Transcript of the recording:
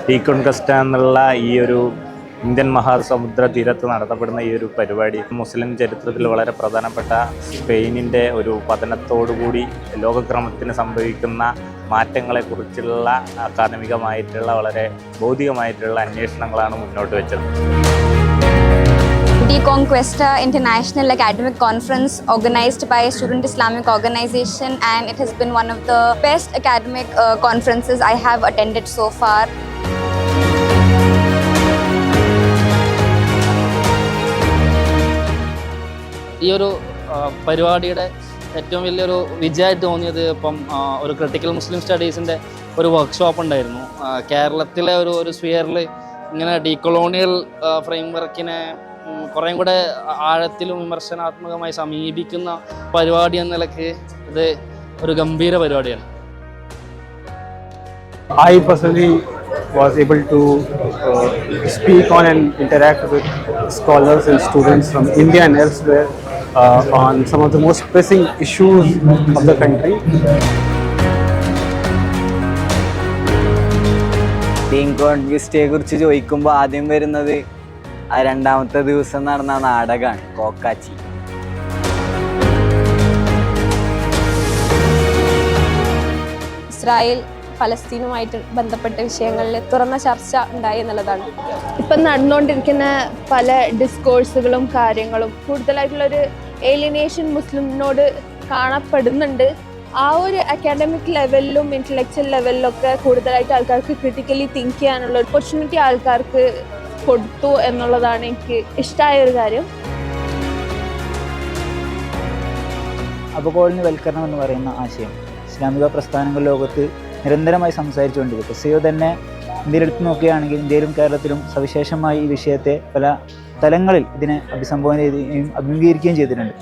റീകോൺക്വസ്റ്റ് എന്നുള്ള ഈ ഒരു ഇന്ത്യൻ മഹാസമുദ്ര തീരത്ത് നടത്തപ്പെടുന്ന ഈ ഒരു പരിപാടി മുസ്ലിം ചരിത്രത്തിൽ വളരെ പ്രധാനപ്പെട്ട സ്പെയിനിൻ്റെ ഒരു പതനത്തോടുകൂടി ലോകക്രമത്തിന് സംഭവിക്കുന്ന മാറ്റങ്ങളെക്കുറിച്ചുള്ള അക്കാദമികമായിട്ടുള്ള വളരെ ബൗദ്ധികമായിട്ടുള്ള അന്വേഷണങ്ങളാണ് മുന്നോട്ട് വെച്ചത്. Reconquesta International Academic Conference organized by Student Islamic Organization, and it has been one of the best academic conferences I have attended so far. ഈ ഒരു പരിപാടിയുടെ ഏറ്റവും വലിയൊരു വിജയമായിട്ട് തോന്നിയത് ഇപ്പം ഒരു ക്രിട്ടിക്കൽ മുസ്ലിം സ്റ്റഡീസിൻ്റെ ഒരു വർക്ക്ഷോപ്പ് ഉണ്ടായിരുന്നു. കേരളത്തിലെ ഒരു സ്ഫിയറിൽ ഇങ്ങനെ ഡീകൊളോണിയൽ ഫ്രെയിംവർക്കിനെ കുറേ കൂടെ ആഴത്തിലും വിമർശനാത്മകമായി സമീപിക്കുന്ന പരിപാടി എന്ന നിലയ്ക്ക് ഇത് ഒരു ഗംഭീര പരിപാടിയാണ്. I personally was able to speak on and interact with scholars and students from India and elsewhere on some of the most pressing issues of the country. റീകോൺക്വസ്റ്റയെ കുറിച്ച് ചോദിക്കുമ്പോൾ ആദ്യം വരുന്നത് ആ രണ്ടാമത്തെ ദിവസം നടന്ന നാടകമാണ് കോക്കാച്ചി. ഇസ്രായേൽ ഫലസ്തീനുമായിട്ട് ബന്ധപ്പെട്ട വിഷയങ്ങളിൽ തുറന്ന ചർച്ച ഉണ്ടായി എന്നുള്ളതാണ്. ഇപ്പം നടന്നുകൊണ്ടിരിക്കുന്ന പല ഡിസ്കോഴ്സുകളും കാര്യങ്ങളും കൂടുതലായിട്ടുള്ളൊരു ഏലിയനേഷൻ മുസ്ലിമിനോട് കാണപ്പെടുന്നുണ്ട്. ആ ഒരു അക്കാഡമിക് ലെവലിലും ഇൻ്റലക്ച്വൽ ലെവലിലൊക്കെ കൂടുതലായിട്ട് ആൾക്കാർക്ക് ക്രിട്ടിക്കലി തിങ്ക് ചെയ്യാനുള്ള ഓപ്പർച്യൂണിറ്റി ആൾക്കാർക്ക് കൊടുത്തു എന്നുള്ളതാണ് എനിക്ക് ഇഷ്ടമായ ഒരു കാര്യം. അപകോളനിവൽക്കരണം എന്ന് പറയുന്ന ആശയം ഇസ്ലാമിക പ്രസ്ഥാനങ്ങൾ ലോകത്ത് നിരന്തരമായി സംസാരിച്ചുകൊണ്ടിരിക്കും. സിയോ തന്നെ ഇന്ത്യയിലെടുത്ത് നോക്കുകയാണെങ്കിൽ ഇന്ത്യയിലും കേരളത്തിലും സവിശേഷമായി ഈ വിഷയത്തെ പല തലങ്ങളിൽ ഇതിനെ അഭിസംബോധന ചെയ്യുകയും അഭിമുഖീകരിക്കുകയും ചെയ്തിട്ടുണ്ട്.